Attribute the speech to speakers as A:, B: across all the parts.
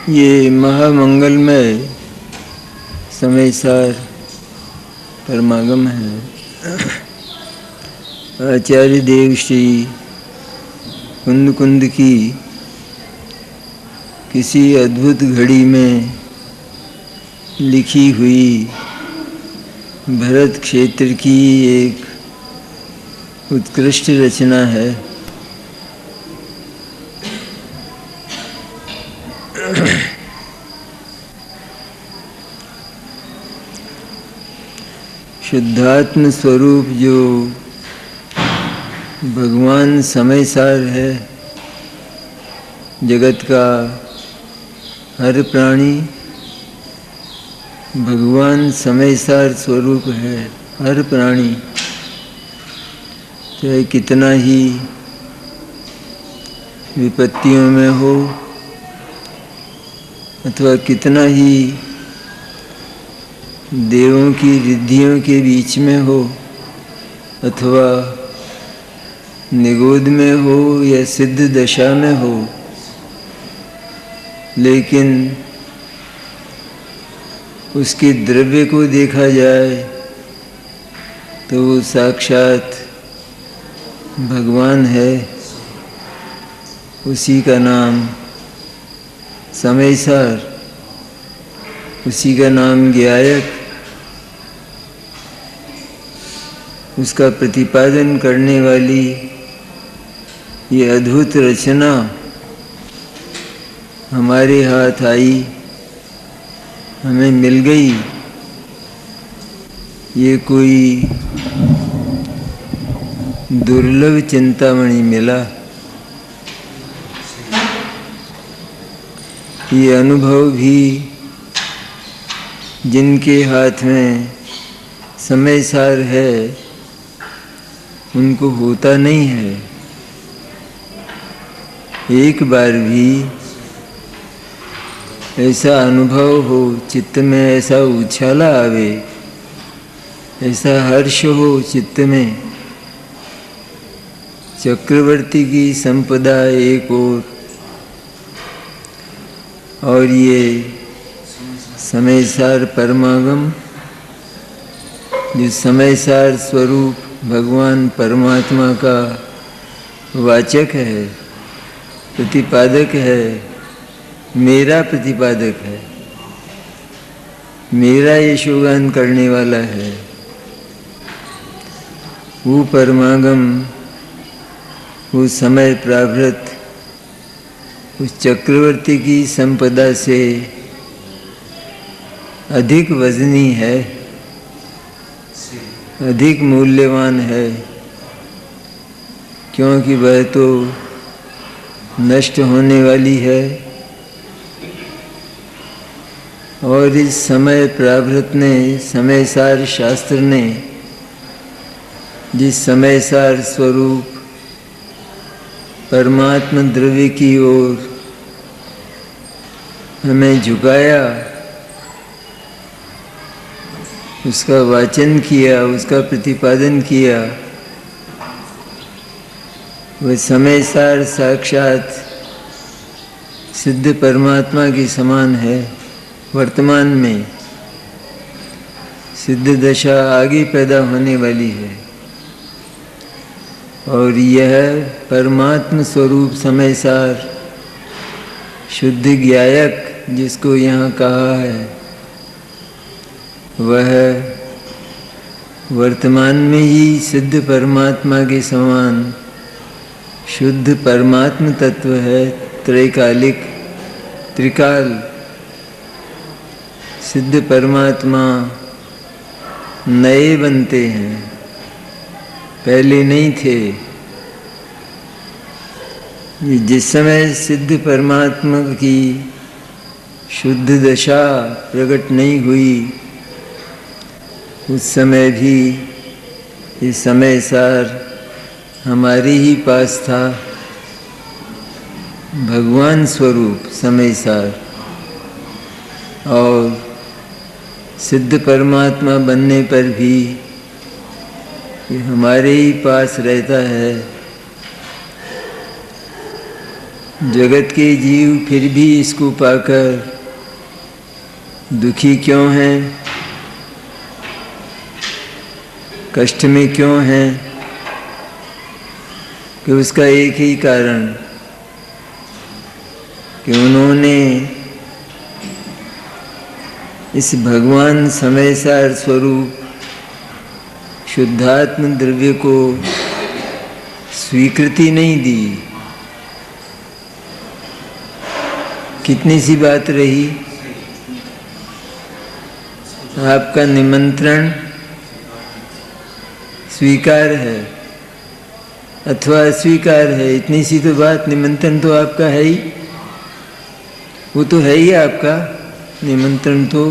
A: ये महामंगलमय समयसार परमागम है। आचार्य देव श्री कुंद कुंद की किसी अद्भुत घड़ी में लिखी हुई भरत क्षेत्र की एक उत्कृष्ट रचना है। शुद्धात्म स्वरूप जो भगवान समयसार है, जगत का हर प्राणी भगवान समयसार स्वरूप है। हर प्राणी चाहे कितना ही विपत्तियों में हो अथवा कितना ही देवों की रिद्धियों के बीच में हो अथवा निगोद में हो या सिद्ध दशा में हो, लेकिन उसके द्रव्य को देखा जाए तो वो साक्षात भगवान है। उसी का नाम समयसार, उसी का नाम ज्ञायक। उसका प्रतिपादन करने वाली ये अद्भुत रचना हमारे हाथ आई, हमें मिल गई। ये कोई दुर्लभ चिंतामणि मिला। ये अनुभव भी जिनके हाथ में समयसार है उनको होता नहीं है। एक बार भी ऐसा अनुभव हो, चित्त में ऐसा उछाला आवे, ऐसा हर्ष हो चित्त में। चक्रवर्ती की संपदा एक और ये समयसार परमागम जो समयसार स्वरूप भगवान परमात्मा का वाचक है, प्रतिपादक है, मेरा प्रतिपादक है, मेरा यशोगान करने वाला है। वो परमागम, वो समय प्रावृत उस चक्रवर्ती की संपदा से अधिक वजनी है, अधिक मूल्यवान है, क्योंकि वह तो नष्ट होने वाली है। और इस समय प्रावृत ने, समयसार शास्त्र ने जिस समयसार स्वरूप परमात्मा द्रव्य की ओर हमें झुकाया, उसका वाचन किया, उसका प्रतिपादन किया, वह समयसार साक्षात सिद्ध परमात्मा के समान है। वर्तमान में सिद्ध दशा आगे पैदा होने वाली है। और यह परमात्म स्वरूप समयसार शुद्ध ज्ञायक जिसको यहाँ कहा है, वह वर्तमान में ही सिद्ध परमात्मा के समान शुद्ध परमात्म तत्व है। त्रैकालिक, त्रिकाल सिद्ध परमात्मा नए बनते हैं, पहले नहीं थे। जिस समय सिद्ध परमात्मा की शुद्ध दशा प्रकट नहीं हुई, उस समय भी ये समयसार हमारे ही पास था। भगवान स्वरूप समयसार और सिद्ध परमात्मा बनने पर भी ये हमारे ही पास रहता है। जगत के जीव फिर भी इसको पाकर दुखी क्यों हैं, कष्ट में क्यों हैं? कि उसका एक ही कारण कि उन्होंने इस भगवान समय सार स्वरूप शुद्धात्म द्रव्य को स्वीकृति नहीं दी। कितनी सी बात रही, आपका निमंत्रण स्वीकार है अथवा अस्वीकार है, इतनी सी तो बात। निमंत्रण तो आपका है ही, वो तो है ही आपका निमंत्रण। तो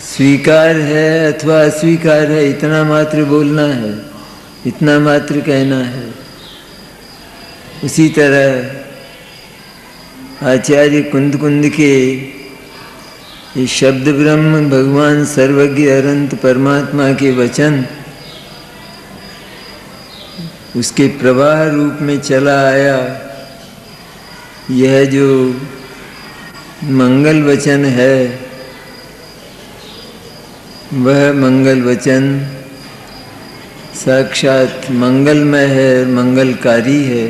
A: स्वीकार है अथवा अस्वीकार है, इतना मात्र बोलना है, इतना मात्र कहना है। उसी तरह आचार्य कुंद कुंद के ये शब्द ब्रह्म भगवान सर्वज्ञ अनंत परमात्मा के वचन उसके प्रवाह रूप में चला आया। यह जो मंगल वचन है वह मंगल वचन साक्षात मंगलमय है, मंगलकारी है,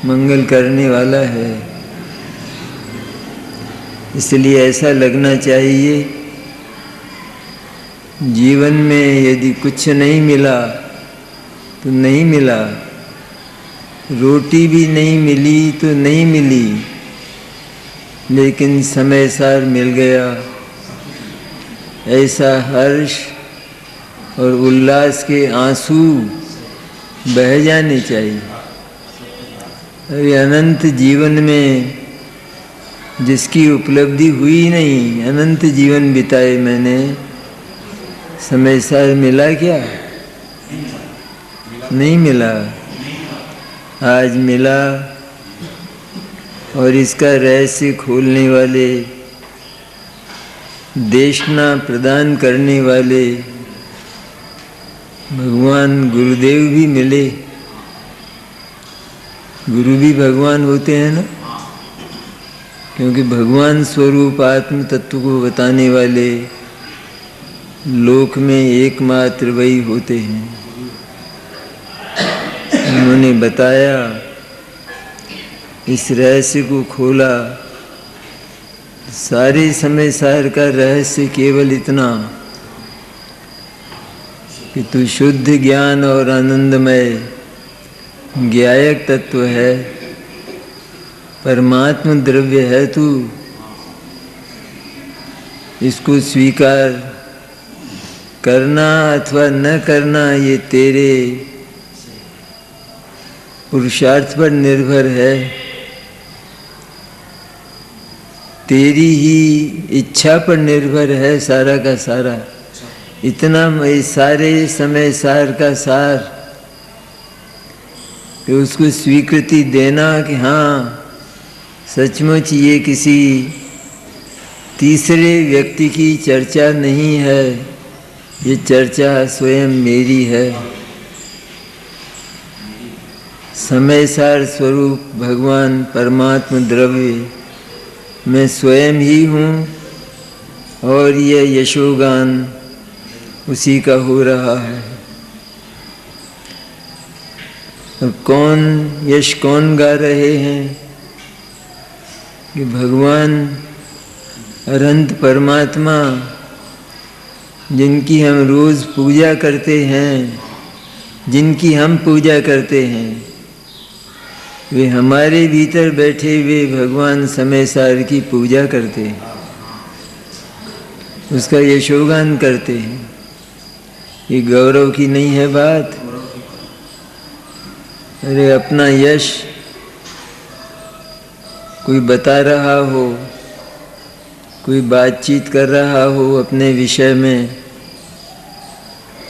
A: मंगल करने वाला है। इसलिए ऐसा लगना चाहिए जीवन में यदि कुछ नहीं मिला तो नहीं मिला, रोटी भी नहीं मिली तो नहीं मिली, लेकिन समय सार मिल गया। ऐसा हर्ष और उल्लास के आंसू बह जाने चाहिए। अरे अनंत जीवन में जिसकी उपलब्धि हुई नहीं, अनंत जीवन बिताए मैंने, समय सार मिला क्या? नहीं मिला। आज मिला और इसका रहस्य खोलने वाले, देशना प्रदान करने वाले भगवान गुरुदेव भी मिले। गुरु भी भगवान होते हैं ना, क्योंकि भगवान स्वरूप आत्म तत्व को बताने वाले लोक में एकमात्र वही होते हैं। उन्होंने बताया, इस रहस्य को खोला। सारे समय सार का रहस्य केवल इतना कि तू शुद्ध ज्ञान और आनंदमय ज्ञायक तत्व है, परमात्म द्रव्य है तू। इसको स्वीकार करना अथवा न करना ये तेरे पुरुषार्थ पर निर्भर है, तेरी ही इच्छा पर निर्भर है सारा का सारा। इतना सारे समय सार का सार कि उसको स्वीकृति देना कि हाँ सचमुच ये किसी तीसरे व्यक्ति की चर्चा नहीं है, ये चर्चा स्वयं मेरी है। समय सार स्वरूप भगवान परमात्म द्रव्य मैं स्वयं ही हूँ और यह यशोगान उसी का हो रहा है। और कौन यश कौन गा रहे हैं कि भगवान अनंत परमात्मा जिनकी हम रोज़ पूजा करते हैं, जिनकी हम पूजा करते हैं, वे हमारे भीतर बैठे हुए भगवान समय सार की पूजा करते हैं, उसका यशोगान करते हैं। ये गौरव की नहीं है बात। अरे अपना यश कोई बता रहा हो, कोई बातचीत कर रहा हो अपने विषय में,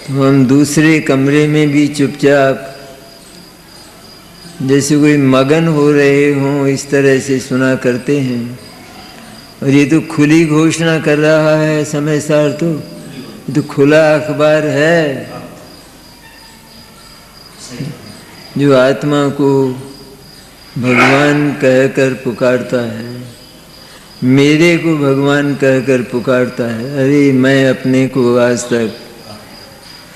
A: तो हम दूसरे कमरे में भी चुपचाप जैसे कोई मगन हो रहे हों इस तरह से सुना करते हैं। और ये तो खुली घोषणा कर रहा है समय सार, तो खुला अखबार है जो आत्मा को भगवान कहकर पुकारता है, मेरे को भगवान कहकर पुकारता है। अरे मैं अपने को आज तक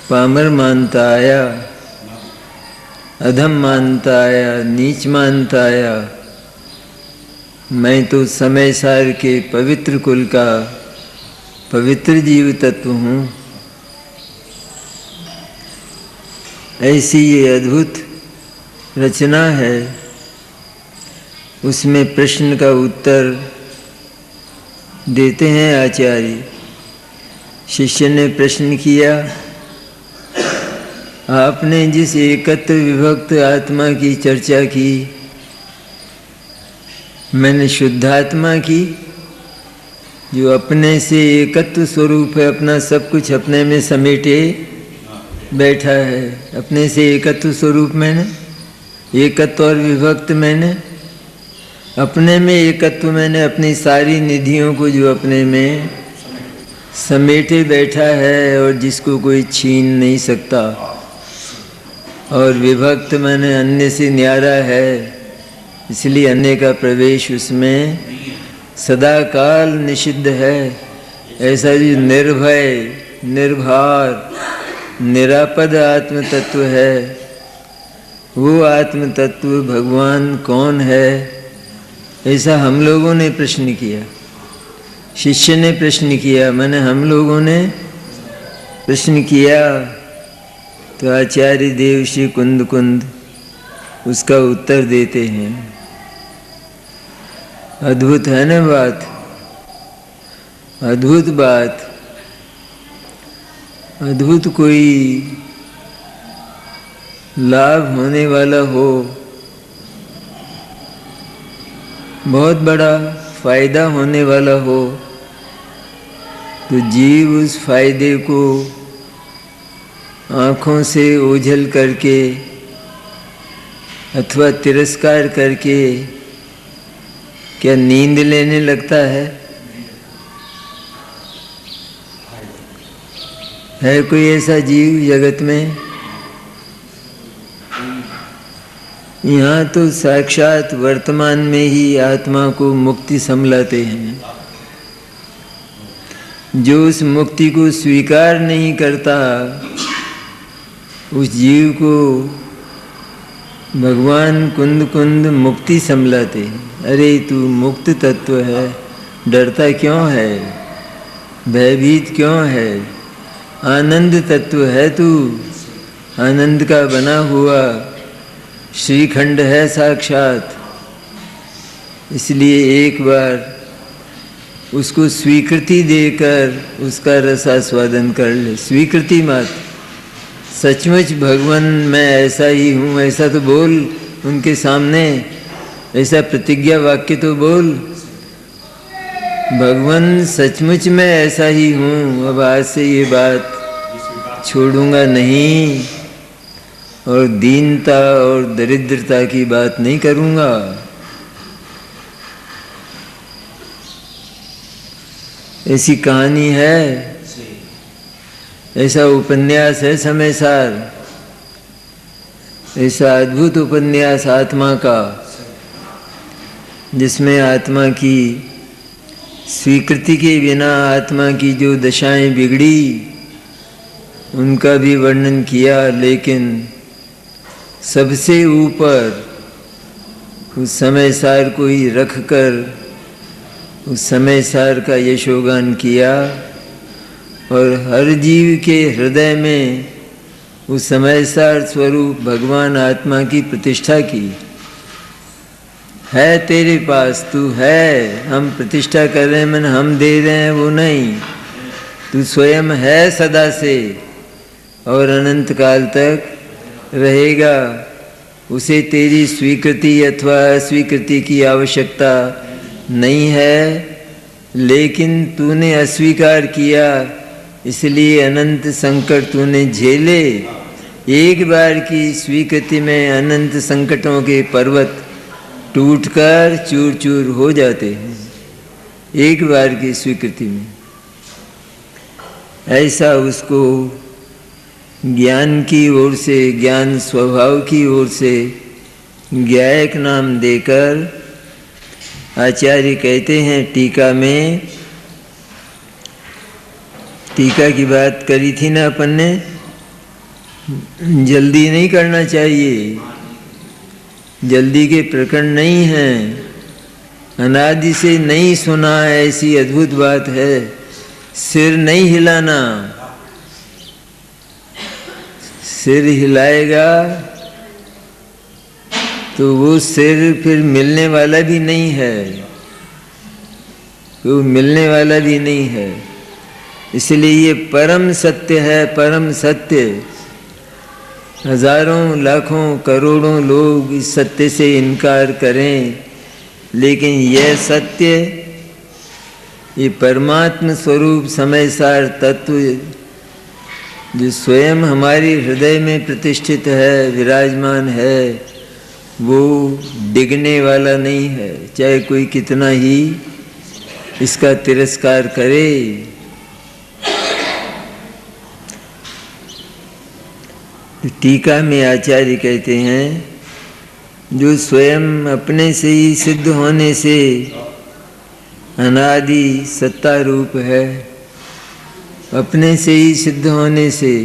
A: पामर मानता आया, अधम मानता आया, नीच मानता आया। मैं तो समय सार के पवित्र कुल का पवित्र जीव तत्व हूँ। ऐसी ये अद्भुत रचना है। उसमें प्रश्न का उत्तर देते हैं आचार्य। शिष्य ने प्रश्न किया, आपने जिस एकत्व विभक्त आत्मा की चर्चा की, मैंने शुद्धात्मा की, जो अपने से एकत्व स्वरूप है, अपना सब कुछ अपने में समेटे बैठा है। अपने से एकत्व स्वरूप मैंने, एकत्व और विभक्त मैंने, अपने में एकत्व मैंने, अपनी सारी निधियों को जो अपने में समेटे बैठा है और जिसको कोई छीन नहीं सकता। और विभक्त मैंने अन्य से न्यारा है, इसलिए अन्य का प्रवेश उसमें सदा काल निषिद्ध है। ऐसा जो निर्भय, निर्भार, निरापद आत्म तत्व है, वो आत्म तत्व भगवान कौन है, ऐसा हम लोगों ने प्रश्न किया। शिष्य ने प्रश्न किया, मैंने हम लोगों ने प्रश्न किया। तो आचार्य देव श्री कुंद कुंद उसका उत्तर देते हैं। अद्भुत है ना बात, अद्भुत बात। अद्भुत कोई लाभ होने वाला हो, बहुत बड़ा फायदा होने वाला हो, तो जीव उस फायदे को आँखों से ओझल करके अथवा तिरस्कार करके क्या नींद लेने लगता है? है कोई ऐसा जीव जगत में? यहाँ तो साक्षात वर्तमान में ही आत्मा को मुक्ति समझाते हैं। जो उस मुक्ति को स्वीकार नहीं करता, उस जीव को भगवान कुंद कुंद मुक्ति समझाते हैं। अरे तू मुक्त तत्व है, डरता क्यों है, भयभीत क्यों है? आनंद तत्व है तू, आनंद का बना हुआ श्रीखंड है साक्षात। इसलिए एक बार उसको स्वीकृति देकर उसका रसास्वादन कर ले। स्वीकृति मत, सचमुच भगवान मैं ऐसा ही हूँ ऐसा तो बोल उनके सामने, ऐसा प्रतिज्ञा वाक्य तो बोल, भगवान सचमुच मैं ऐसा ही हूँ, अब आज से ये बात छोड़ूंगा नहीं और दीनता और दरिद्रता की बात नहीं करूँगा। ऐसी कहानी है, ऐसा उपन्यास है समय सार, ऐसा अद्भुत उपन्यास आत्मा का, जिसमें आत्मा की स्वीकृति के बिना आत्मा की जो दशाएं बिगड़ी उनका भी वर्णन किया। लेकिन सबसे ऊपर उस समय सार को ही रख कर उस समय सार का यशोगान किया और हर जीव के हृदय में उस समय सार स्वरूप भगवान आत्मा की प्रतिष्ठा की। है तेरे पास, तू है, हम प्रतिष्ठा कर रहे हैं, मन हम दे रहे हैं वो नहीं, तू स्वयं है सदा से और अनंत काल तक रहेगा। उसे तेरी स्वीकृति अथवा अस्वीकृति की आवश्यकता नहीं है, लेकिन तूने अस्वीकार किया इसलिए अनंत संकट तूने झेले। एक बार की स्वीकृति में अनंत संकटों के पर्वत टूटकर चूर चूर हो जाते हैं, एक बार की स्वीकृति में। ऐसा उसको ज्ञान की ओर से, ज्ञान स्वभाव की ओर से ज्ञायक नाम देकर आचार्य कहते हैं टीका में, टीका की बात करी थी ना अपन ने, जल्दी नहीं करना चाहिए, जल्दी के प्रकरण नहीं हैं, अनादि से नहीं सुना ऐसी अद्भुत बात है। सिर नहीं हिलाना, सिर हिलाएगा तो वो सिर फिर मिलने वाला भी नहीं है, वो मिलने वाला भी नहीं है। इसलिए ये परम सत्य है, परम सत्य। हजारों लाखों करोड़ों लोग इस सत्य से इनकार करें, लेकिन यह सत्य, ये परमात्म स्वरूप समय सार तत्व जो स्वयं हमारे हृदय में प्रतिष्ठित है, विराजमान है, वो डिगने वाला नहीं है, चाहे कोई कितना ही इसका तिरस्कार करे। टीका में आचार्य कहते हैं, जो स्वयं अपने से ही सिद्ध होने से अनादि सत्ता रूप है, अपने से ही सिद्ध होने से,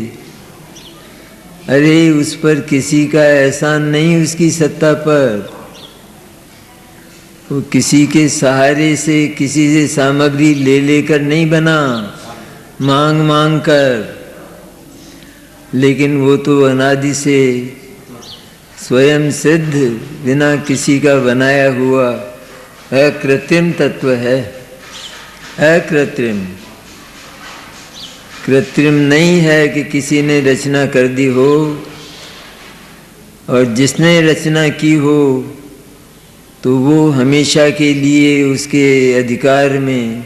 A: अरे उस पर किसी का एहसान नहीं, उसकी सत्ता पर। वो किसी के सहारे से, किसी से सामग्री ले लेकर नहीं बना, मांग मांग कर, लेकिन वो तो अनादि से स्वयं सिद्ध, बिना किसी का बनाया हुआ अकृत्रिम तत्व है। अकृत्रिम, कृत्रिम नहीं है कि किसी ने रचना कर दी हो, और जिसने रचना की हो तो वो हमेशा के लिए उसके अधिकार में,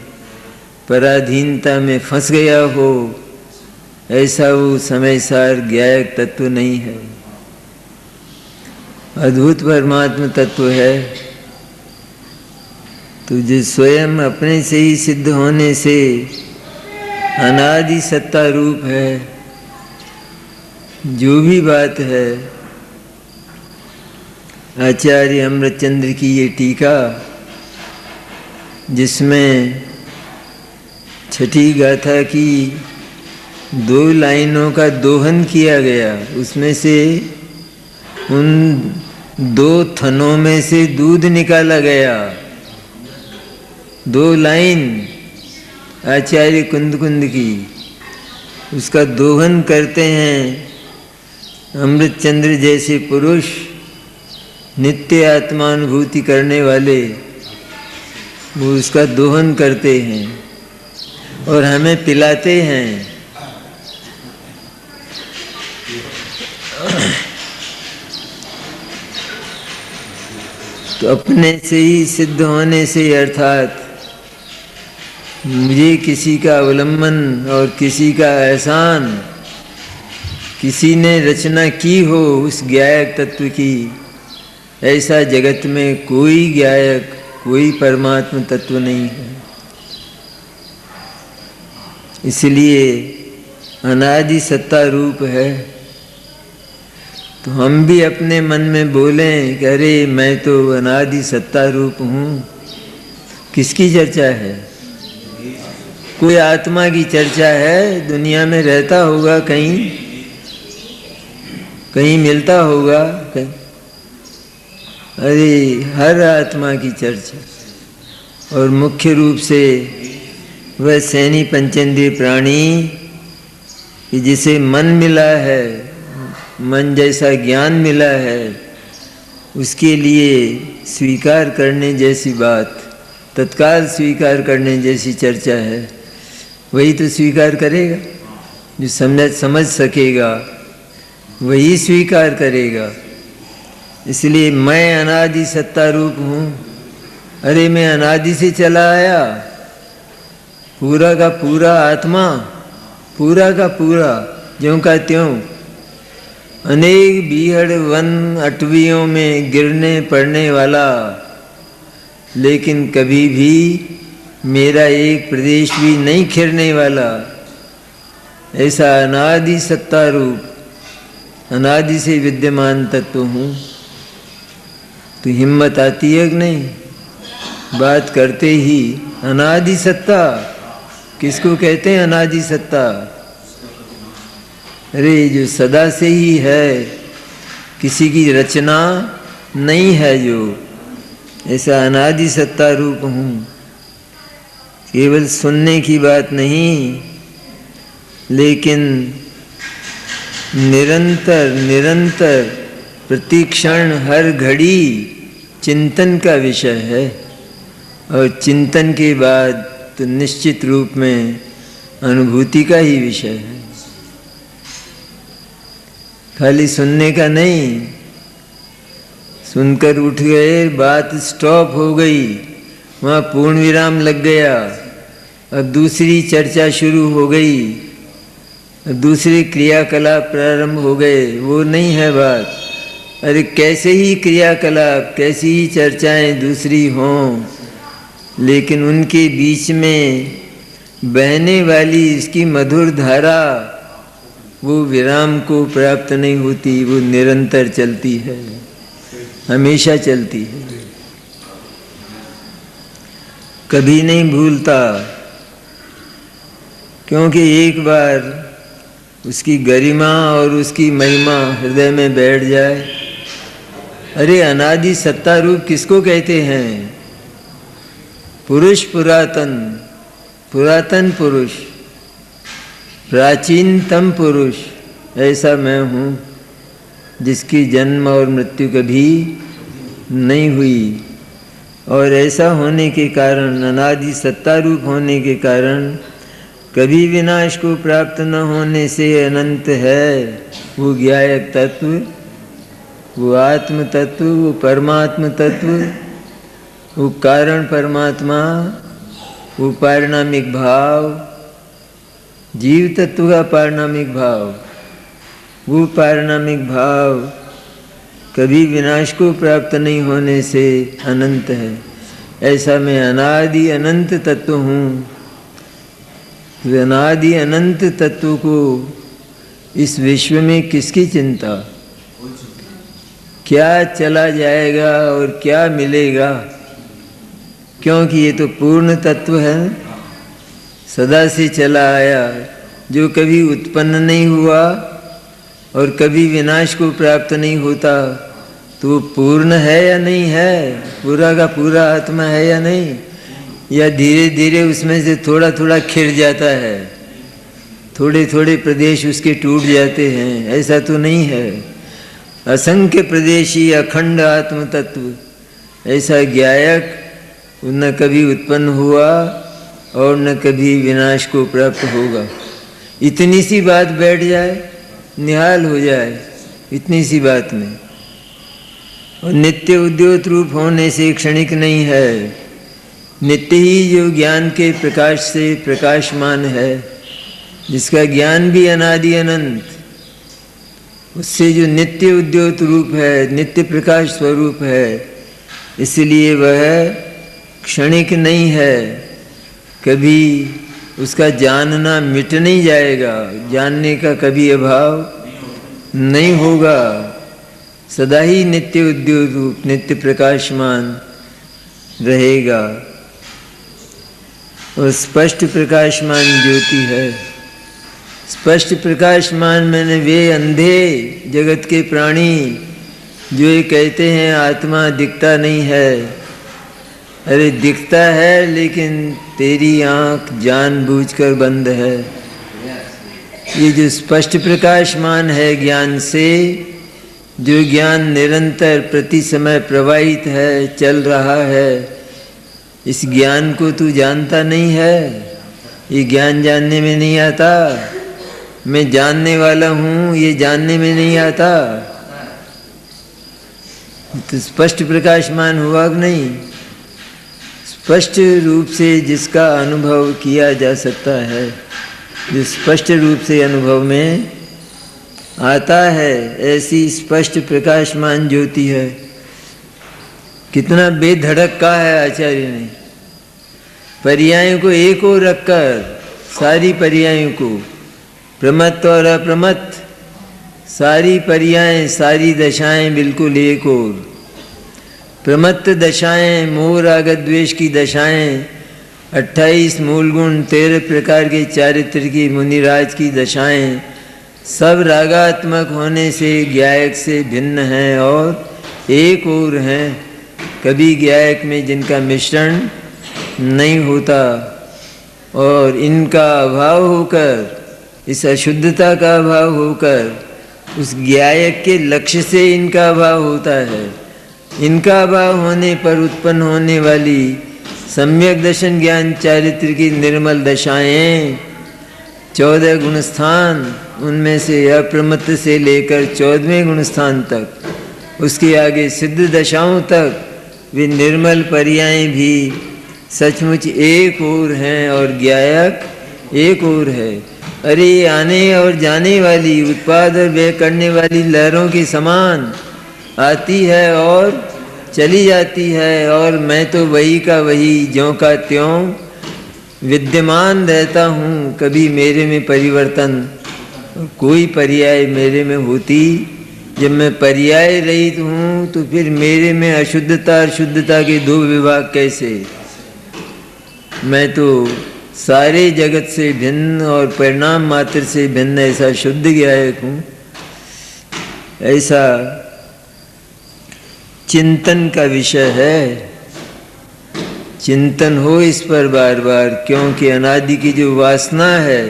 A: पराधीनता में फंस गया हो, ऐसा वो समय सार ज्ञायक तत्व नहीं है। अद्भुत परमात्मा तत्व है। तो जो स्वयं अपने से ही सिद्ध होने से अनादि सत्ता रूप है, जो भी बात है, आचार्य अमृतचंद्र की ये टीका, जिसमें छठी गाथा की 2 लाइनों का दोहन किया गया, उसमें से उन 2 थनों में से दूध निकाला गया। 2 लाइन आचार्य कुंद की, उसका दोहन करते हैं अमृतचंद्र जैसे पुरुष, नित्य आत्मानुभूति करने वाले, वो उसका दोहन करते हैं और हमें पिलाते हैं। तो अपने से ही सिद्ध होने से, अर्थात मुझे किसी का अवलंबन और किसी का एहसान, किसी ने रचना की हो उस ज्ञायक तत्व की, ऐसा जगत में कोई ज्ञायक, कोई परमात्मा तत्व नहीं है। इसलिए अनादि सत्ता रूप है। तो हम भी अपने मन में बोलें कि अरे मैं तो अनादि सत्ता रूप हूँ, किसकी चर्चा है? कोई आत्मा की चर्चा है, दुनिया में रहता होगा, कहीं कहीं मिलता होगा कहीं। अरे हर आत्मा की चर्चा, और मुख्य रूप से वह सैनी पंचेंद्रिय प्राणी कि जिसे मन मिला है, मन जैसा ज्ञान मिला है, उसके लिए स्वीकार करने जैसी बात, तत्काल स्वीकार करने जैसी चर्चा है। वही तो स्वीकार करेगा, जो समझ सकेगा वही स्वीकार करेगा। इसलिए मैं अनादि सत्ता रूप हूँ। अरे मैं अनादि से चला आया, पूरा का पूरा आत्मा, पूरा का पूरा ज्यों का त्यों, अनेक बीहड़ वन अटवियों में गिरने पड़ने वाला, लेकिन कभी भी मेरा एक प्रदेश भी नहीं खिरने वाला, ऐसा अनादि सत्ता रूप, अनादि से विद्यमान तत्व हूँ। तो हिम्मत आती है कि नहीं? बात करते ही अनादि सत्ता, किसको कहते हैं अनादि सत्ता? अरे जो सदा से ही है, किसी की रचना नहीं है, जो ऐसा अनादि सत्ता रूप हूँ। केवल सुनने की बात नहीं, लेकिन निरंतर निरंतर प्रतिक्षण हर घड़ी चिंतन का विषय है। और चिंतन के बाद तो निश्चित रूप में अनुभूति का ही विषय है, खाली सुनने का नहीं। सुनकर उठ गए, बात स्टॉप हो गई, वहाँ पूर्ण विराम लग गया, अब दूसरी चर्चा शुरू हो गई, दूसरे क्रियाकलाप प्रारंभ हो गए, वो नहीं है बात। अरे कैसे ही क्रियाकलाप, कैसी ही चर्चाएं दूसरी हों, लेकिन उनके बीच में बहने वाली इसकी मधुर धारा वो विराम को प्राप्त नहीं होती, वो निरंतर चलती है, हमेशा चलती है, कभी नहीं भूलता। क्योंकि एक बार उसकी गरिमा और उसकी महिमा हृदय में बैठ जाए। अरे अनादि सत्ता रूप किसको कहते हैं? पुरुष पुरातन, पुरातन पुरुष, प्राचीनतम पुरुष, ऐसा मैं हूँ जिसकी जन्म और मृत्यु कभी नहीं हुई। और ऐसा होने के कारण, अनादि सत्ता रूप होने के कारण, कभी विनाश को प्राप्त न होने से अनंत है। वो ज्ञायक तत्व, वो आत्म तत्व, वो परमात्म तत्व, वो कारण परमात्मा, वो पारिणामिक भाव, जीव तत्व का पारिणामिक भाव, वो पारिणामिक भाव कभी विनाश को प्राप्त नहीं होने से अनंत है। ऐसा मैं अनादि अनंत तत्व हूँ। अनादि अनंत तत्व को इस विश्व में किसकी चिंता? क्या चला जाएगा और क्या मिलेगा? क्योंकि ये तो पूर्ण तत्व है, सदा से चला आया, जो कभी उत्पन्न नहीं हुआ और कभी विनाश को प्राप्त नहीं होता, तो वो पूर्ण है या नहीं है? पूरा का पूरा आत्मा है या नहीं? या धीरे धीरे उसमें से थोड़ा थोड़ा खिर जाता है, थोड़े थोड़े प्रदेश उसके टूट जाते हैं? ऐसा तो नहीं है। असंख्य प्रदेशी अखंड आत्म तत्व, ऐसा ज्ञायक न कभी उत्पन्न हुआ और न कभी विनाश को प्राप्त होगा। इतनी सी बात बैठ जाए, निहाल हो जाए इतनी सी बात में। और नित्य उद्योत रूप होने से क्षणिक नहीं है, नित्य ही जो ज्ञान के प्रकाश से प्रकाशमान है, जिसका ज्ञान भी अनादि अनंत, उससे जो नित्य उद्योत रूप है, नित्य प्रकाश स्वरूप है, इसलिए वह क्षणिक नहीं है। कभी उसका जानना मिट नहीं जाएगा, जानने का कभी अभाव नहीं होगा, सदा ही नित्य उद्योत रूप, नित्य प्रकाशमान रहेगा। और स्पष्ट प्रकाशमान ज्योति है। स्पष्ट प्रकाशमान मैंने वे अंधे जगत के प्राणी जो ये कहते हैं आत्मा दिखता नहीं है। अरे दिखता है, लेकिन तेरी आँख जानबूझकर बंद है। ये जो स्पष्ट प्रकाशमान है ज्ञान से, जो ज्ञान निरंतर प्रति समय प्रवाहित है, चल रहा है, इस ज्ञान को तू जानता नहीं है। ये ज्ञान जानने में नहीं आता। मैं जानने वाला हूँ, ये जानने में नहीं आता। तो स्पष्ट प्रकाशमान हुआ कि नहीं? स्पष्ट रूप से जिसका अनुभव किया जा सकता है, जो स्पष्ट रूप से अनुभव में आता है, ऐसी स्पष्ट प्रकाशमान ज्योति है। कितना बेधड़क कहा है आचार्य ने। पर्यायों को एक ओर रखकर, सारी पर्यायों को, प्रमत्त और अप्रमत्त, सारी पर्यायें, सारी दशाएं बिल्कुल एक ओर। प्रमत्त दशाएं, मोह राग द्वेष की दशाएं, 28 मूल गुण, 13 प्रकार के चारित्र की मुनिराज की दशाएं, सब रागात्मक होने से ज्ञायक से भिन्न हैं और एक और हैं। कभी ज्ञायक में जिनका मिश्रण नहीं होता और इनका अभाव होकर, इस अशुद्धता का अभाव होकर उस ज्ञायक के लक्ष्य से इनका अभाव होता है। इनका अभाव होने पर उत्पन्न होने वाली सम्यक दर्शन ज्ञान चारित्र की निर्मल दशाएं, 14 गुणस्थान, उनमें से अप्रमत्त से लेकर 14वें गुणस्थान तक, उसके आगे सिद्ध दशाओं तक वे निर्मल पर्याय भी सचमुच एक और हैं और ज्ञायक एक और है। अरे आने और जाने वाली, उत्पाद और व्यय करने वाली लहरों के समान आती है और चली जाती है, और मैं तो वही का वही, ज्यों का त्यों विद्यमान रहता हूँ। कभी मेरे में परिवर्तन, कोई पर्याय मेरे में होती। जब मैं पर्याय रहित हूँ तो फिर मेरे में अशुद्धता और शुद्धता के दो विभाग कैसे? मैं तो सारे जगत से भिन्न और परिणाम मात्र से भिन्न ऐसा शुद्ध ज्ञायक हूँ। ऐसा चिंतन का विषय है। चिंतन हो इस पर बार बार, क्योंकि अनादि की जो वासना है,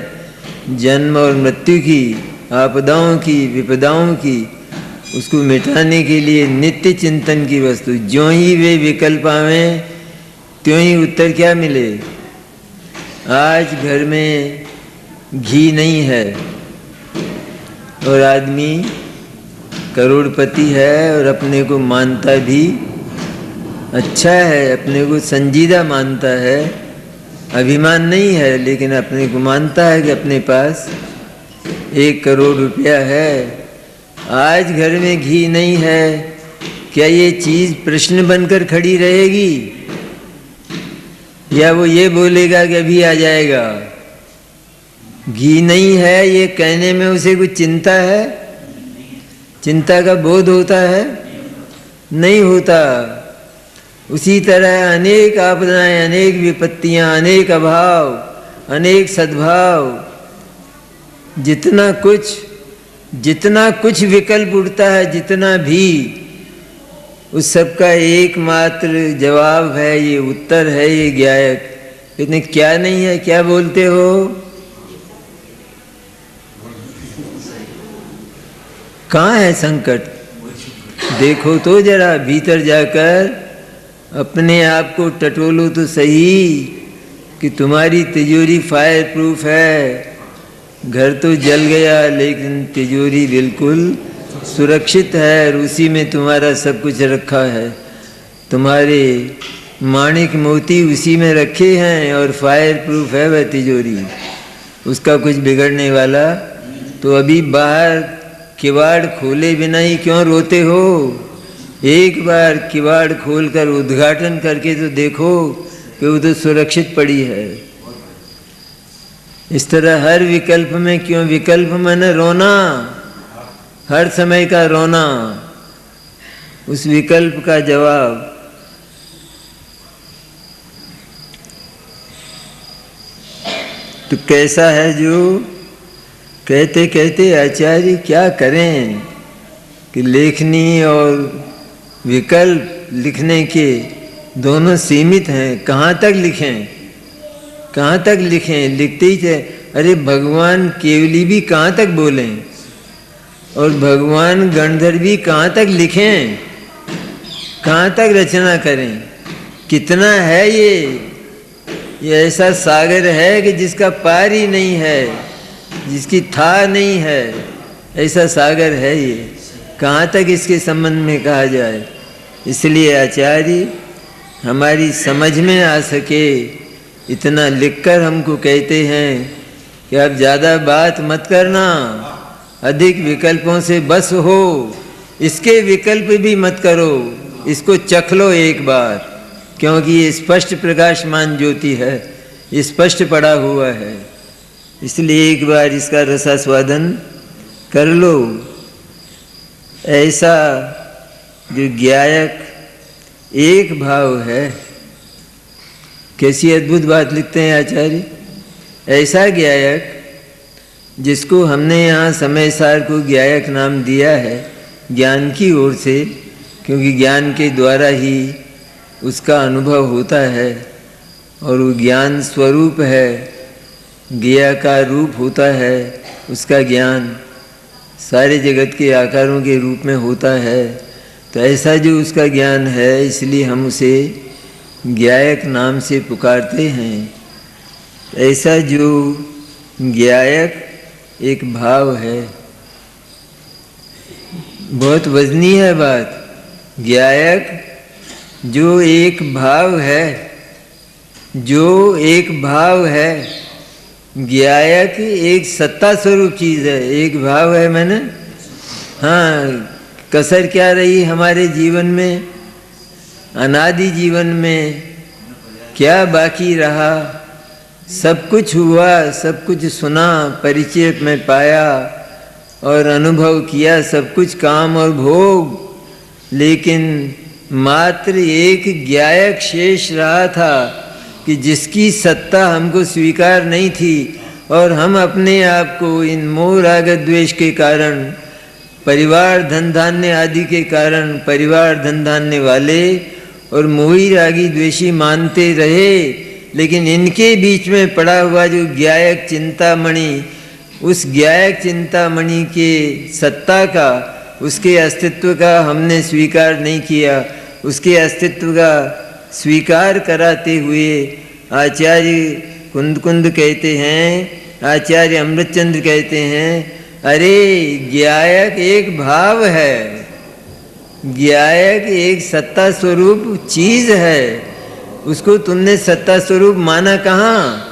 A: जन्म और मृत्यु की, आपदाओं की, विपदाओं की, उसको मिटाने के लिए नित्य चिंतन की वस्तु। ज्यों ही वे विकल्प आवें त्यों ही उत्तर क्या मिले। आज घर में घी नहीं है और आदमी करोड़पति है और अपने को मानता भी अच्छा है, अपने को संजीदा मानता है, अभिमान नहीं है, लेकिन अपने को मानता है कि अपने पास 1 करोड़ रुपया है। आज घर में घी नहीं है, क्या ये चीज़ प्रश्न बनकर खड़ी रहेगी, या वो ये बोलेगा कि अभी आ जाएगा? घी नहीं है ये कहने में उसे कुछ चिंता है, चिंता का बोध होता है? नहीं होता। उसी तरह अनेक आपदाएं, अनेक विपत्तियां, अनेक अभाव, अनेक सद्भाव, जितना कुछ विकल्प उठता है, जितना भी, उस सब का एकमात्र जवाब है, ये उत्तर है, ये ज्ञायक। इतने क्या नहीं है, क्या बोलते हो? कहाँ है संकट? देखो तो जरा भीतर जाकर अपने आप को टटोलो तो सही कि तुम्हारी तिजोरी फायर प्रूफ है। घर तो जल गया लेकिन तिजोरी बिल्कुल सुरक्षित है और उसी में तुम्हारा सब कुछ रखा है। तुम्हारे माणिक मोती उसी में रखे हैं और फायर प्रूफ है वह तिजोरी, उसका कुछ बिगड़ने वाला। तो अभी बाहर किवाड़ खोले बिना ही क्यों रोते हो? एक बार किवाड़ खोलकर उद्घाटन करके तो देखो कि वो तो सुरक्षित पड़ी है। इस तरह हर विकल्प में क्यों? विकल्प माने रोना, हर समय का रोना, उस विकल्प का जवाब। तो कैसा है जो कहते कहते आचार्य क्या करें कि लेखनी और विकल्प लिखने के दोनों सीमित हैं। कहाँ तक लिखें, कहाँ तक लिखें? लिखते ही थे। अरे भगवान केवली भी कहाँ तक बोलें और भगवान गणधर भी कहाँ तक लिखें, कहाँ तक रचना करें? कितना है ये ऐसा सागर है कि जिसका पार ही नहीं है, जिसकी था नहीं है, ऐसा सागर है ये। कहाँ तक इसके संबंध में कहा जाए? इसलिए आचार्य हमारी समझ में आ सके इतना लिखकर हमको कहते हैं कि अब ज़्यादा बात मत करना, अधिक विकल्पों से बस हो, इसके विकल्प भी मत करो, इसको चख लो एक बार, क्योंकि ये स्पष्ट प्रकाशमान ज्योति है, ये स्पष्ट पड़ा हुआ है। इसलिए एक बार इसका रसास्वादन कर लो। ऐसा जो ज्ञायक एक भाव है। कैसी अद्भुत बात लिखते हैं आचार्य। ऐसा ज्ञायक जिसको हमने यहाँ समय सार को ज्ञायक नाम दिया है ज्ञान की ओर से, क्योंकि ज्ञान के द्वारा ही उसका अनुभव होता है और वो ज्ञान स्वरूप है, ज्ञेय का रूप होता है उसका ज्ञान, सारे जगत के आकारों के रूप में होता है। तो ऐसा जो उसका ज्ञान है इसलिए हम उसे ज्ञायक नाम से पुकारते हैं। ऐसा जो ज्ञायक एक भाव है, बहुत वजनी है बात। ज्ञायक जो एक भाव है, जो एक भाव है, ज्ञायक एक सत्ता स्वरूप चीज़ है। एक भाव है मैंने, हाँ, कसर क्या रही हमारे जीवन में, अनादि जीवन में क्या बाकी रहा। सब कुछ हुआ, सब कुछ सुना, परिचय में पाया और अनुभव किया, सब कुछ काम और भोग, लेकिन मात्र एक ज्ञायक शेष रहा था कि जिसकी सत्ता हमको स्वीकार नहीं थी और हम अपने आप को इन मोह राग द्वेष के कारण, परिवार धन धान्य आदि के कारण, परिवार धन धान्य वाले और मोही रागी द्वेषी मानते रहे। लेकिन इनके बीच में पड़ा हुआ जो ज्ञायक चिंतामणि, उस ज्ञायक चिंतामणि के सत्ता का, उसके अस्तित्व का हमने स्वीकार नहीं किया। उसके अस्तित्व का स्वीकार कराते हुए आचार्य कुंद कहते हैं, आचार्य अमृतचंद्र कहते हैं, अरे ज्ञायक एक भाव है, ज्ञायक एक सत्ता स्वरूप चीज है। उसको तुमने सत्ता स्वरूप माना कहाँ?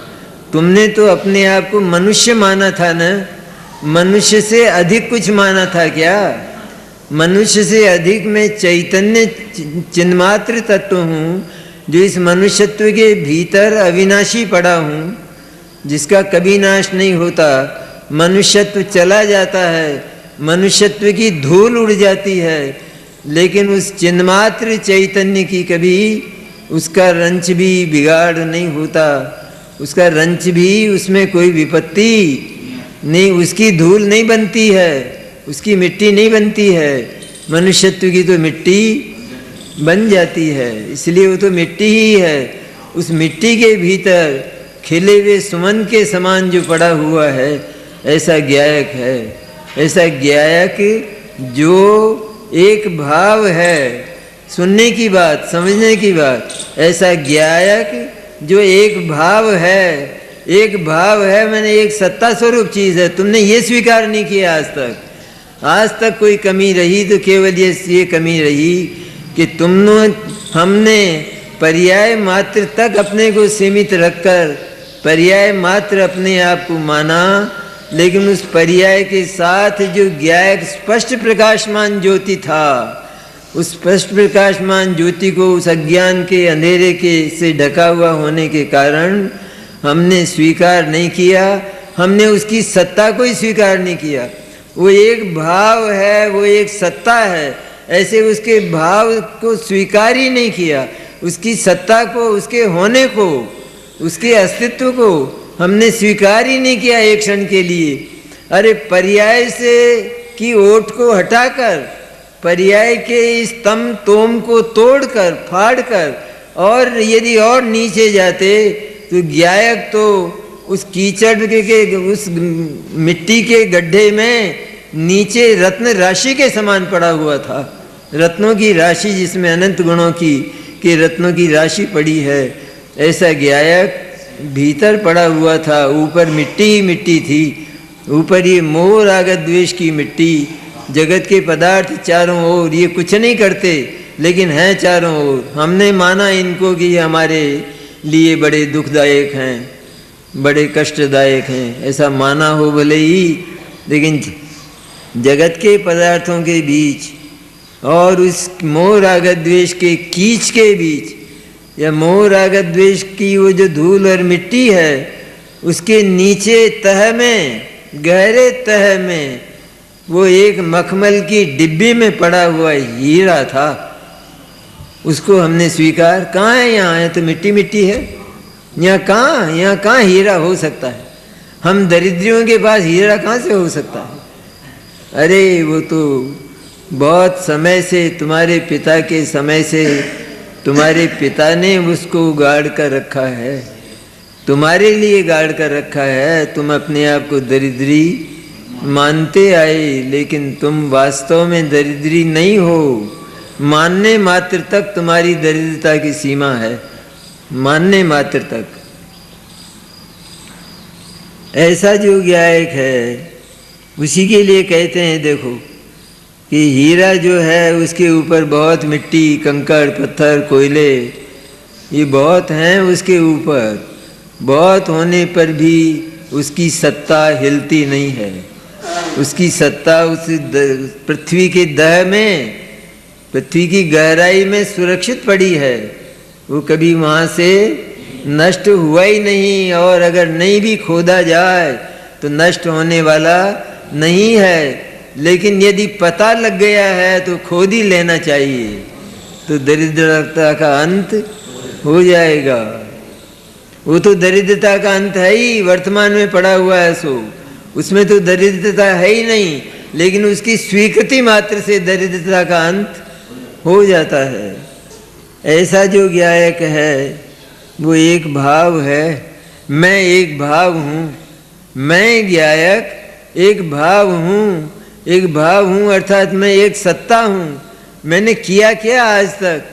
A: तुमने तो अपने आप को मनुष्य माना था न। मनुष्य से अधिक कुछ माना था क्या? मनुष्य से अधिक मैं चैतन्य चिन्मात्र तत्व हूँ, जो इस मनुष्यत्व के भीतर अविनाशी पड़ा हूँ, जिसका कभी नाश नहीं होता। मनुष्यत्व चला जाता है, मनुष्यत्व की धूल उड़ जाती है, लेकिन उस चिन्मात्र चैतन्य की कभी उसका रंच भी बिगाड़ नहीं होता, उसका रंच भी, उसमें कोई विपत्ति नहीं, उसकी धूल नहीं बनती है, उसकी मिट्टी नहीं बनती है। मनुष्यत्व की तो मिट्टी बन जाती है, इसलिए वो तो मिट्टी ही है। उस मिट्टी के भीतर खिले हुए सुमन के समान जो पड़ा हुआ है, ऐसा ज्ञायक है। ऐसा ज्ञायक जो एक भाव है, सुनने की बात, समझने की बात, ऐसा ज्ञायक जो एक भाव है, एक भाव है, मैंने एक सत्ता स्वरूप चीज़ है। तुमने ये स्वीकार नहीं किया आज तक। आज तक कोई कमी रही तो केवल ये कमी रही कि हमने पर्याय मात्र तक अपने को सीमित रखकर पर्याय मात्र अपने आप को माना, लेकिन उस पर्याय के साथ जो ज्ञायक स्पष्ट प्रकाशमान ज्योति था, उस स्पष्ट प्रकाशमान ज्योति को उस अज्ञान के अंधेरे के से ढका हुआ होने के कारण हमने स्वीकार नहीं किया। हमने उसकी सत्ता को ही स्वीकार नहीं किया। वो एक भाव है, वो एक सत्ता है, ऐसे उसके भाव को स्वीकार ही नहीं किया। उसकी सत्ता को, उसके होने को, उसके अस्तित्व को हमने स्वीकार ही नहीं किया एक क्षण के लिए। अरे पर्याय से की ओट को हटाकर, पर्याय के इस तम तोम को तोड़कर, फाड़कर, और यदि और नीचे जाते तो ज्ञायक तो उस कीचड़ के उस मिट्टी के गड्ढे में नीचे रत्न राशि के समान पड़ा हुआ था। रत्नों की राशि, जिसमें अनंत गुणों की रत्नों की राशि पड़ी है, ऐसा ज्ञायक भीतर पड़ा हुआ था। ऊपर मिट्टी ही मिट्टी थी, ऊपर ये मोह राग द्वेष की मिट्टी। जगत के पदार्थ चारों ओर, ये कुछ नहीं करते लेकिन हैं चारों ओर। हमने माना इनको कि ये हमारे लिए बड़े दुखदायक हैं, बड़े कष्टदायक हैं, ऐसा माना हो भले ही, लेकिन जगत के पदार्थों के बीच और उस मोह राग द्वेष के कीच के बीच, या मोह राग द्वेष की वो जो धूल और मिट्टी है, उसके नीचे तह में, गहरे तह में, वो एक मखमल की डिब्बी में पड़ा हुआ हीरा था। उसको हमने स्वीकार, कहाँ है, यहाँ है तो मिट्टी मिट्टी है, यहाँ कहाँ हीरा हो सकता है। हम दरिद्रियों के पास हीरा कहाँ से हो सकता है? अरे वो तो बहुत समय से, तुम्हारे पिता के समय से तुम्हारे पिता ने उसको गाड़ कर रखा है, तुम्हारे लिए गाड़ कर रखा है। तुम अपने आप को दरिद्री मानते आए, लेकिन तुम वास्तव में दरिद्री नहीं हो। मानने मात्र तक तुम्हारी दरिद्रता की सीमा है, मानने मात्र तक। ऐसा जो ज्ञायक है उसी के लिए कहते हैं, देखो कि हीरा जो है उसके ऊपर बहुत मिट्टी, कंकड़, पत्थर, कोयले ये बहुत हैं उसके ऊपर, बहुत होने पर भी उसकी सत्ता हिलती नहीं है। उसकी सत्ता उस पृथ्वी के दह में, पृथ्वी की गहराई में सुरक्षित पड़ी है। वो कभी वहाँ से नष्ट हुआ ही नहीं, और अगर नहीं भी खोदा जाए तो नष्ट होने वाला नहीं है। लेकिन यदि पता लग गया है तो खोद ही लेना चाहिए, तो दरिद्रता का अंत हो जाएगा। वो तो दरिद्रता का अंत है ही, वर्तमान में पड़ा हुआ है सो, उसमें तो दरिद्रता है ही नहीं, लेकिन उसकी स्वीकृति मात्र से दरिद्रता का अंत हो जाता है। ऐसा जो ज्ञायक है वो एक भाव है, मैं एक भाव हूँ, मैं ज्ञायक एक भाव हूँ, एक भाव हूँ अर्थात मैं एक सत्ता हूँ। मैंने किया क्या आज तक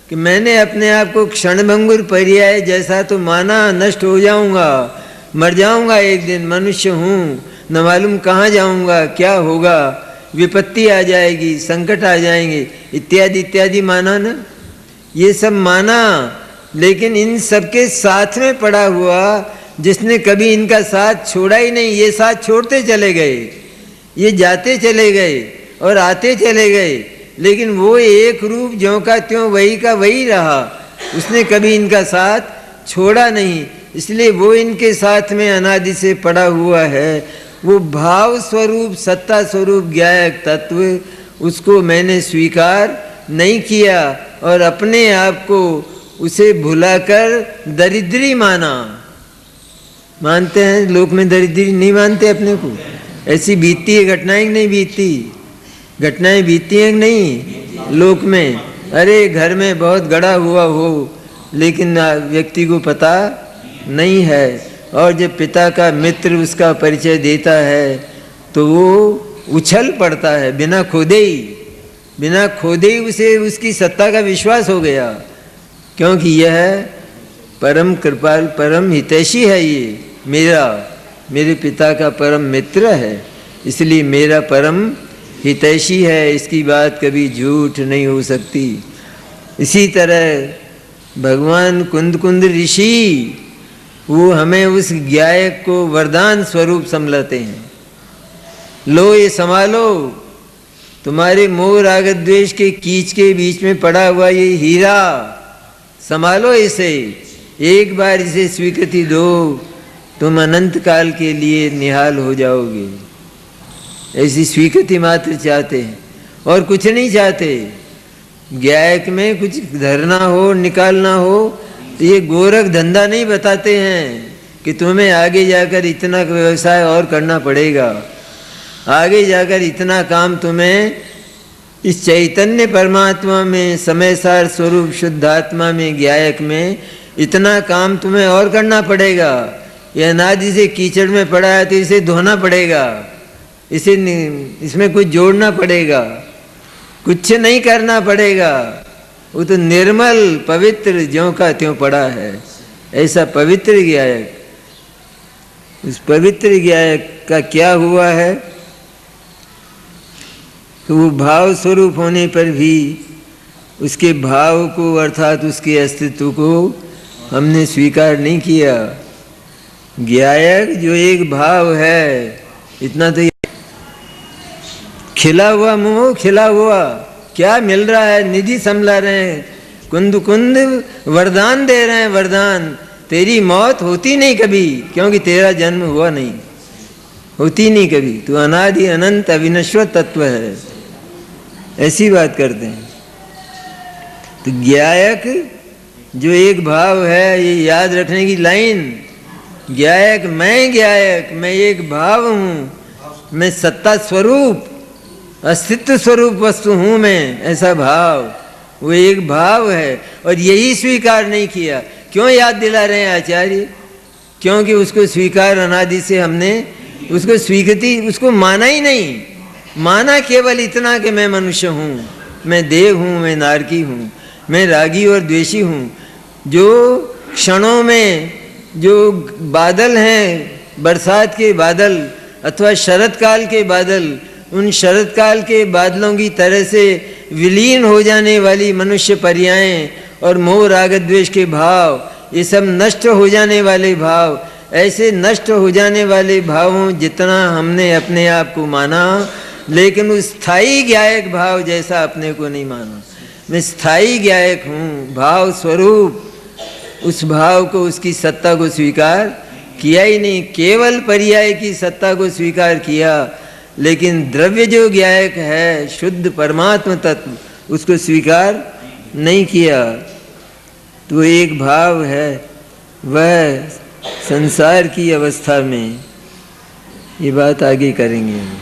A: कि मैंने अपने आप को क्षणभंगुर पर्याय जैसा तो माना, नष्ट हो जाऊँगा, मर जाऊँगा एक दिन, मनुष्य हूँ, न मालूम कहाँ जाऊँगा, क्या होगा, विपत्ति आ जाएगी, संकट आ जाएंगे, इत्यादि इत्यादि माना ना, ये सब माना। लेकिन इन सबके साथ में पड़ा हुआ जिसने कभी इनका साथ छोड़ा ही नहीं, ये साथ छोड़ते चले गए, ये जाते चले गए और आते चले गए, लेकिन वो एक रूप ज्यों का त्यों वही का वही रहा, उसने कभी इनका साथ छोड़ा नहीं। इसलिए वो इनके साथ में अनादि से पड़ा हुआ है। वो भाव स्वरूप, सत्ता स्वरूप ज्ञायक तत्व, उसको मैंने स्वीकार नहीं किया और अपने आप को उसे भुलाकर दरिद्री माना। मानते हैं लोक में दरिद्री, नहीं मानते अपने को। ऐसी बीतती है घटनाएं कि नहीं बीतती, घटनाएं बीतती हैं कि नहीं लोक में। अरे घर में बहुत गड़ा हुआ हो लेकिन व्यक्ति को पता नहीं है, और जब पिता का मित्र उसका परिचय देता है तो वो उछल पड़ता है बिना खोदे ही उसे उसकी सत्ता का विश्वास हो गया, क्योंकि यह परम कृपाल, परम हितैषी है, ये मेरे पिता का परम मित्र है, इसलिए मेरा परम हितैषी है, इसकी बात कभी झूठ नहीं हो सकती। इसी तरह भगवान कुंद ऋषि वो हमें उस ज्ञायक को वरदान स्वरूप समझाते हैं। लो ये संभालो, तुम्हारे मोह राग द्वेष के कीच के बीच में पड़ा हुआ ये हीरा, संभालो इसे, एक बार इसे स्वीकृति दो, तुम अनंत काल के लिए निहाल हो जाओगे। ऐसी स्वीकृति मात्र चाहते हैं और कुछ नहीं चाहते। ज्ञायक में कुछ धरना हो, निकालना हो, तो ये गोरख धंधा नहीं बताते हैं कि तुम्हें आगे जाकर इतना व्यवसाय और करना पड़ेगा, आगे जाकर इतना काम तुम्हें इस चैतन्य परमात्मा में, समय सार स्वरूप शुद्धात्मा में, ज्ञायक में इतना काम तुम्हें और करना पड़ेगा। ये अनादि से कीचड़ में पड़ा है तो इसे धोना पड़ेगा, इसमें कुछ जोड़ना पड़ेगा, कुछ नहीं करना पड़ेगा। वो तो निर्मल पवित्र ज्यों का त्यों पड़ा है। ऐसा पवित्र ज्ञायक, उस पवित्र ज्ञायक का क्या हुआ है तो वो भाव स्वरूप होने पर भी उसके भाव को अर्थात उसके अस्तित्व को हमने स्वीकार नहीं किया। ज्ञायक जो एक भाव है, इतना तो खिला हुआ मुंह, खिला हुआ क्या मिल रहा है, निधि संभला रहे हैं, कुंद वरदान दे रहे हैं, वरदान। तेरी मौत होती नहीं कभी, क्योंकि तेरा जन्म हुआ नहीं, होती नहीं कभी, तू अनादि अनंत अविनश्वर तत्व है। ऐसी बात करते हैं। तो ज्ञायक जो एक भाव है, ये याद रखने की लाइन, ज्ञायक, मैं एक भाव हूँ, मैं सत्ता स्वरूप अस्तित्व स्वरूप वस्तु हूँ मैं, ऐसा भाव, वो एक भाव है। और यही स्वीकार नहीं किया। क्यों याद दिला रहे हैं आचार्य? क्योंकि उसको स्वीकार अनादि से हमने उसको स्वीकृति, उसको माना ही नहीं। माना केवल इतना कि मैं मनुष्य हूँ, मैं देव हूँ, मैं नारकी हूँ, मैं रागी और द्वेषी हूँ। जो क्षणों में जो बादल हैं, बरसात के बादल अथवा शरद काल के बादल, उन शरद काल के बादलों की तरह से विलीन हो जाने वाली मनुष्य पर्यायें और मोह राग द्वेष के भाव, ये सब नष्ट हो जाने वाले भाव, ऐसे नष्ट हो जाने वाले भावों जितना हमने अपने आप को माना, लेकिन उस स्थायी ज्ञायक भाव जैसा अपने को नहीं माना। मैं स्थायी ज्ञायक हूँ, भाव स्वरूप, उस भाव को, उसकी सत्ता को स्वीकार किया ही नहीं। केवल पर्याय की सत्ता को स्वीकार किया, लेकिन द्रव्य जो ज्ञायक है, शुद्ध परमात्म तत्व, उसको स्वीकार नहीं किया। तो एक भाव है, वह संसार की अवस्था में, ये बात आगे करेंगे हम।